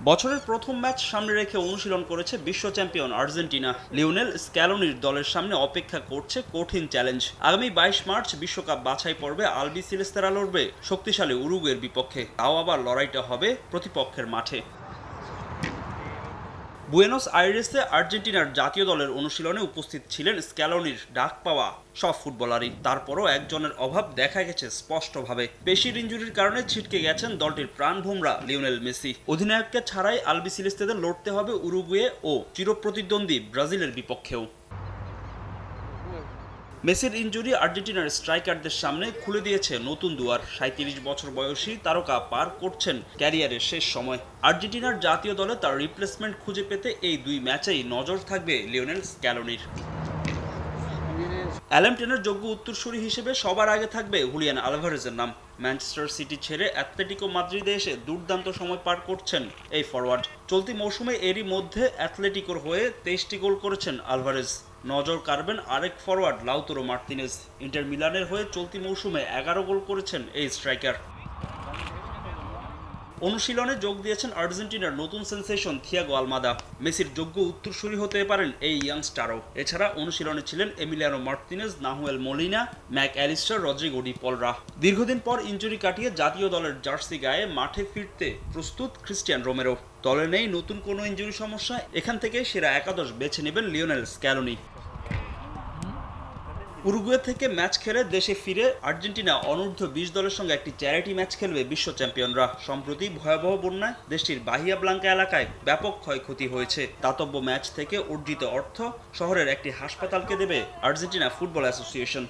বছরের প্রথম ম্যাচ সামনে রেখে অনুশীলন করেছে বিশ্ব চ্যাম্পিয়ন আর্জেন্টিনা। লিওনেল স্ক্যালোনির দলের সামনে অপেক্ষা করছে কঠিন চ্যালেঞ্জ। আগামী ২২ মার্চ বিশ্বকাপ বাছাই পর্বে আলবিসেলেস্তারা লড়বে শক্তিশালী উরুগুয়ের বিপক্ষে। তাও আবার লড়াইটা হবে প্রতিপক্ষের মাঠে। বুয়েনোস আইরেসে আর্জেন্টিনার জাতীয় দলের অনুশীলনে উপস্থিত ছিলেন স্ক্যালোনির ডাক পাওয়া সব ফুটবলারই। তারপরও একজনের অভাব দেখা গেছে স্পষ্টভাবে। পেশির ইনজুরির কারণে ছিটকে গেছেন দলটির প্রাণভোমরা লিওনেল মেসি। অধিনায়ককে ছাড়াই আলবিসেলেস্তাদের লড়তে হবে উরুগুয়ে ও চিরপ্রতিদ্বন্দ্বী ব্রাজিলের বিপক্ষেও। মেসির ইনজুরি আর্জেন্টিনার স্ট্রাইকারদের সামনে খুলে দিয়েছে নতুন দুয়ার। ৩৭ বছর বয়সী তারকা পার করছেন ক্যারিয়ারের শেষ সময়। আর্জেন্টিনার জাতীয় দলে তার রিপ্লেসমেন্ট খুঁজে পেতে এই দুই ম্যাচেই নজর থাকবে লিওনেল স্ক্যালোনির। অ্যালান টেনের যোগ্য উত্তরসূরি হিসেবে সবার আগে থাকবে হুলিয়ান আলভারেজের নাম। ম্যানচেস্টার সিটি ছেড়ে অ্যাথলেটিকো মাদ্রিদে এসে দুর্দান্ত সময় পার করছেন এই ফরওয়ার্ড। চলতি মৌসুমে এরই মধ্যে অ্যাথলেটিকোর হয়ে ২৩টি গোল করেছেন আলভারেজ। নজর কাড়বেন আরেক ফরওয়ার্ড লাউতারো মার্তিনেজ। ইন্টার মিলানের হয়ে চলতি মৌসুমে ১১ গোল করেছেন এই স্ট্রাইকার। অনুশীলনে যোগ দিয়েছেন আর্জেন্টিনার নতুন সেন্সেশন থিয়াগো আলমাদা। মেসির যোগ্য উত্তরসূরি হতে পারেন এই ইয়াংস্টারও। এছাড়া অনুশীলনে ছিলেন Emiliano Martinez, Nahuel Molina, Mac Allister, Rodrigo De পলরা। দীর্ঘদিন পর ইনজুরি কাটিয়ে জাতীয় দলের জার্সি গায়ে মাঠে ফিরতে প্রস্তুত ক্রিস্টিয়ান রোমেরো। দলে নেই নতুন কোনো ইনজুরি সমস্যা। এখান থেকে সেরা একাদশ বেছে নেবেন লিওনেল স্ক্যালোনি। উরুগুয়ে থেকে ম্যাচ খেলে দেশে ফিরে আর্জেন্টিনা অনূর্ধ্ব ২০ দলের সঙ্গে একটি চ্যারিটি ম্যাচ খেলবে বিশ্ব চ্যাম্পিয়নরা। সম্প্রতি ভয়াবহ বন্যায় দেশটির বাহিয়া ব্লাঙ্কা এলাকায় ব্যাপক ক্ষয়ক্ষতি হয়েছে। দাতব্য ম্যাচ থেকে অর্জিত অর্থ শহরের একটি হাসপাতালকে দেবে আর্জেন্টিনা ফুটবল অ্যাসোসিয়েশন।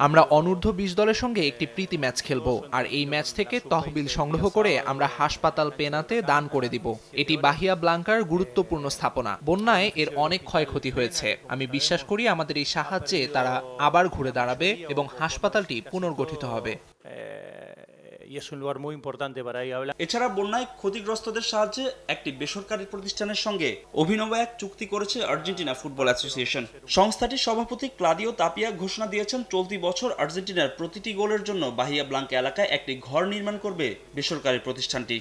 আমরা অনূর্ধ্ব ২০ দলের সঙ্গে একটি প্রীতি ম্যাচ খেলবো, আর এই ম্যাচ থেকে তহবিল সংগ্রহ করে আমরা হাসপাতাল পেনাতে দান করে দিব। এটি বাহিয়া ব্লাঙ্কার গুরুত্বপূর্ণ স্থাপনা। বন্যায় এর অনেক ক্ষয়ক্ষতি হয়েছে। আমি বিশ্বাস করি আমাদের এই সাহায্যে তারা আবার ঘুরে দাঁড়াবে এবং হাসপাতালটি পুনর্গঠিত হবে। এছাড়া বন্যায় ক্ষতিগ্রস্তদের সাহায্যে একটি বেসরকারি প্রতিষ্ঠানের সঙ্গে অভিনব এক চুক্তি করেছে আর্জেন্টিনা ফুটবল অ্যাসোসিয়েশন। সংস্থাটির সভাপতি ক্লাদিও তাপিয়া ঘোষণা দিয়েছেন, চলতি বছর আর্জেন্টিনার প্রতিটি গোলের জন্য বাহিয়া ব্লাঙ্কা এলাকায় একটি ঘর নির্মাণ করবে বেসরকারি প্রতিষ্ঠানটি।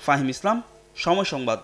ফাহিম ইসলাম, সময় সংবাদ।